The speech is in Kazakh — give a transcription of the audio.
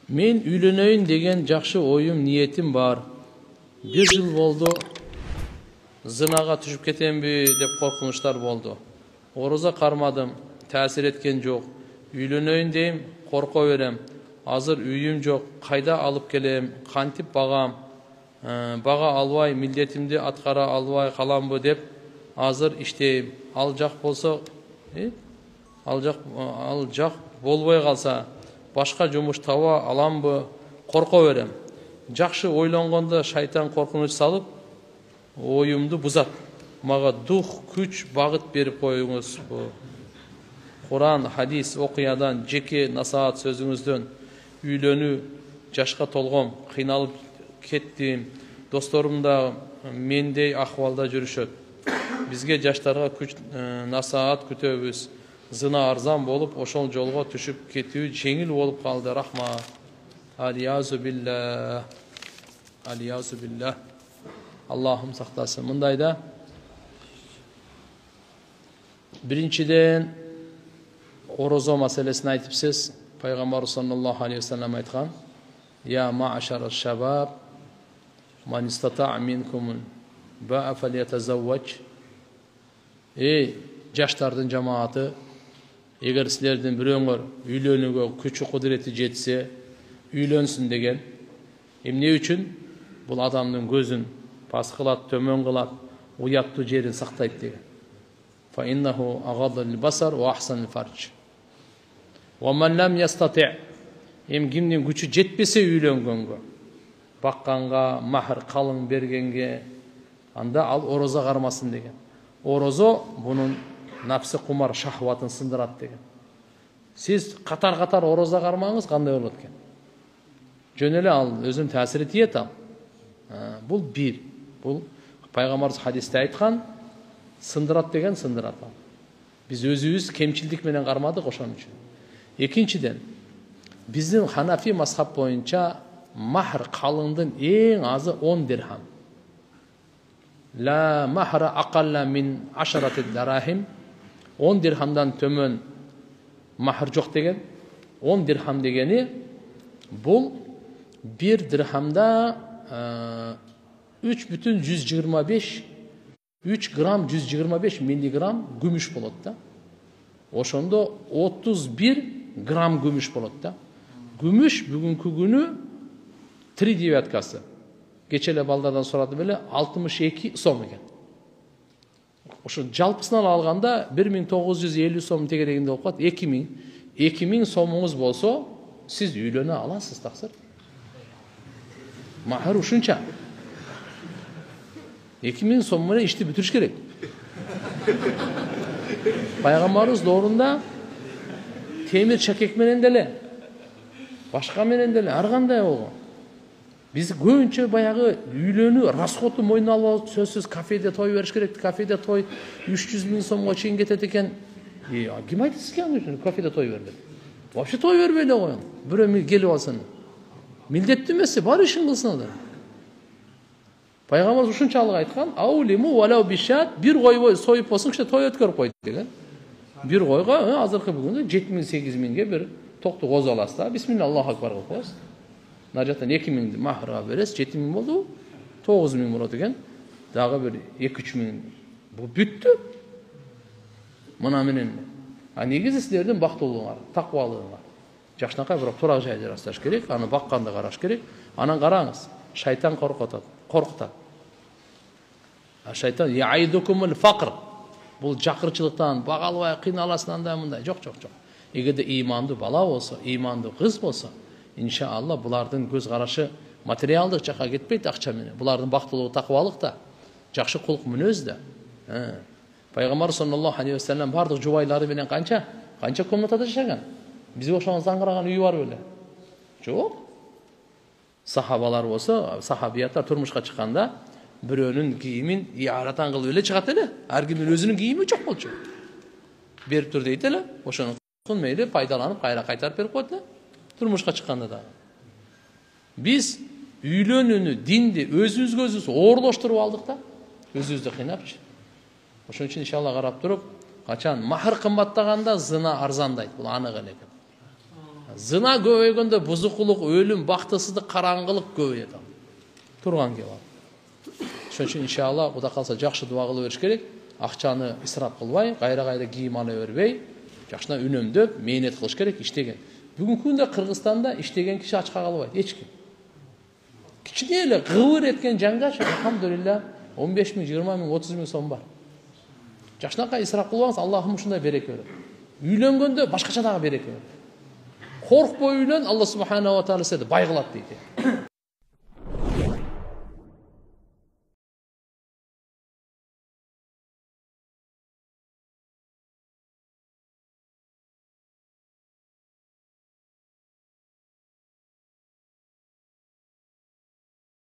Мен үйленейін деген жақшы ойым, ниетім бар. Bir жыл болды, зынаға түшіп кетем бе деп қорқыныштар болды. Ораза қармадым, тәсір еткен жоқ. Үйленейін дейім, қорқа берем. Азыр үйім жоқ, қайда алып келем, қантип бағам, баға албай, милдетімді атқара албай қаламбы деп азыр іштейім. Ал жақ болса, ал жақ болбай қалса, башқа жұмыш таба аламбы, қорқа берем. Жақшы ойланғанда шайтан қорқыныш салып, ойымды бұзат. Маға дух, күч, бағыт беріп қойыңыз. Құран, хадис, оқиядан, жеке насаат сөзіңізден үйлену, жашқа толғым, қиналып кеттім. Достарым да мендей ахвалда жүрішөт. Бізге жаштарға күч, насаат күтөбүз. Зына арзан болып, ошол жолға түшіп кетүү жеңіл болып қалды. Рахма. Алиязу билlah. Алиязу билlah. Аллахым сақтасын. Мындайда биринчиден ораза маселесин айтыпсыз. Пайгамбар саллаллаху алейхи ва саллям айткан: "Я ма'ашара шабаб, ман истата'a минкум ba'a falyatazawwaj." Ey жаштардын жамааты, егер силердин бирөөңөр үйлөнүүгө күчү кудурети жетсе, үйлөнсүн деген. Эмне үчүн? Бул адамдын көзүн пас кылат, төмөн кылат, уяттуу жерин сактайт деген. Fa innahu aghaddu lil-basar wa ahsanu al-farj. Wa man lam yastati', кимдин күчү жетпесе үйлөнгөнгө, бакканга, махр калың бергенге, анда ал ораза кармасын деген. Ораза бунун напсы кумар шахватын сындырат деген. Сиз катар-катар ораза кармаңыз, кандай болот экен? Жөн эле ал өзүнүн таасири тиет ал. Бул бир. Бул пайгамбар хадисте айткан, сындырат деген сындырат ал. Биз өзүбүз кемчилдик менен кармадык ошон үчүн. Экинчиден, биздин Ханафи мазхаб боюнча махр калыңдын эң азы 10 дирхам. La mahra aqalla min 10 darahim. 10 dirhamdan төмөн махр жок деген. 10 дирхам дегени бул 1 дирхамда 3,125 3 грамм 125 миллиграмм күмүш болот да. Ошондо 31 грамм күмүш болот да. Күмүш бүгүнкү күнү 3 девяткасы. Geçele baldardan soradı böyle 62 som eкен. Ошо жалпысынан алганда 1950 сом тегерегинде болуп калат. 2000 сомуңуз болсо, сиз үйлөнө аласыз таксыр. Махр ушунча. 2000 сом менен ишти бүтүрүш керек. Пайгамбарыбыз доорунда темир чакек менен деле, башка менен деле ар кандай болгон. Biz көбүнчө баягы үйлөнүү расходу мойнуна алып сөзсүз кафеде той бериш керек. Кафеде той 300 000 сомго чейин кетет экен. Ким айтты сизге аны үчүн кафеде той берди? Вообще той бербей эле коюн. Бирөө келип алсын. Милдеттүү эмес, бар ишин кылсын адам. Пайгамбар ушунчалык айткан: "Аулиму валау бишат", бир кой союп болсун, киши той өткөрүп койду деген. Бир койго азыркы бүгүндө 7000-8000ге бир токту козу аласыз да. Бисмилла, Аллаху акбар кылып коесуз. Наржаттан 2000 махрга бересиз, 7000 болду, 9000 болот экен. Дагы бир 2-3 миң. Бул бүттү. Мына менен. Негизи силердин бактылыгыңар, таквалыгыңар. Жакшынакай бирок турак жай жарасташ керек, аны бакканды караш керек. Анан караңыз, шайтан коркутат. Шайтан яидукумул факр. Бул жакырчылыктан, бага албай кыйналасың андай мындай. Жок. Эгерде ыймандуу бала болсо, ыймандуу кыз болсо, иншалла булардын көз карашы материалдык жакка кетпейт акча менен. Булардын бактылыгы таквалыкта, жакшы кулк мүнөз да. Пайгамбар саллаллаху алейхи ва саллям бардык жубайлары менен канча комнатада жашаган. Бизге ошоңо заңгыраган үйү бар беле? Жок. Сахабалар болсо, сахабияттар турмушка чыкканда бирөөнүн кийимин яратан кылып эле чыгат эле. Ар кимдин өзүнүн кийими жок болчу. Берип тур дейт эле. Ошону мейли пайдаланып кайра кайтарып берип коет эле. Turmuşka çıkanda da. Biz үйлөнүүнү, динди өзүбүзгө өзүбүз оорлоштуруп алдык да. Өзүбүздү кыйнапчы. Ошон үчүн иншалла карап туруп, качан махр кымбаттаганда зына арзандайт. Бул анык эле. Zina көбейгенде бузукулук, өлүм, бактысыздык, караңгылык көбөйөт. Турган кеп ал. Ошон үчүн иншалла Кудай калса жакшы дуа кыла бериш керек. Акчаны исрап кылбай, кайра-кайра кийим ала бербей, жакшына үнөмдөп, мээнет кылыш керек, иштеген. Бүгүнкү күндө Кыргызстанда иштеген киши ачка калбайт, эч ким. Кичине эле кыбыр эткен жангачы, алхамдулилла, 15 миң, 20 миң, 30 миң сом бар. Жакшынакай исрап кылбаңыз, Аллахым ушундай береке берет. Үйлөнгөндө башкача дагы береке берет. Коркпой үйлөн, Алла субханаху ва таала сени бай кылат дейт.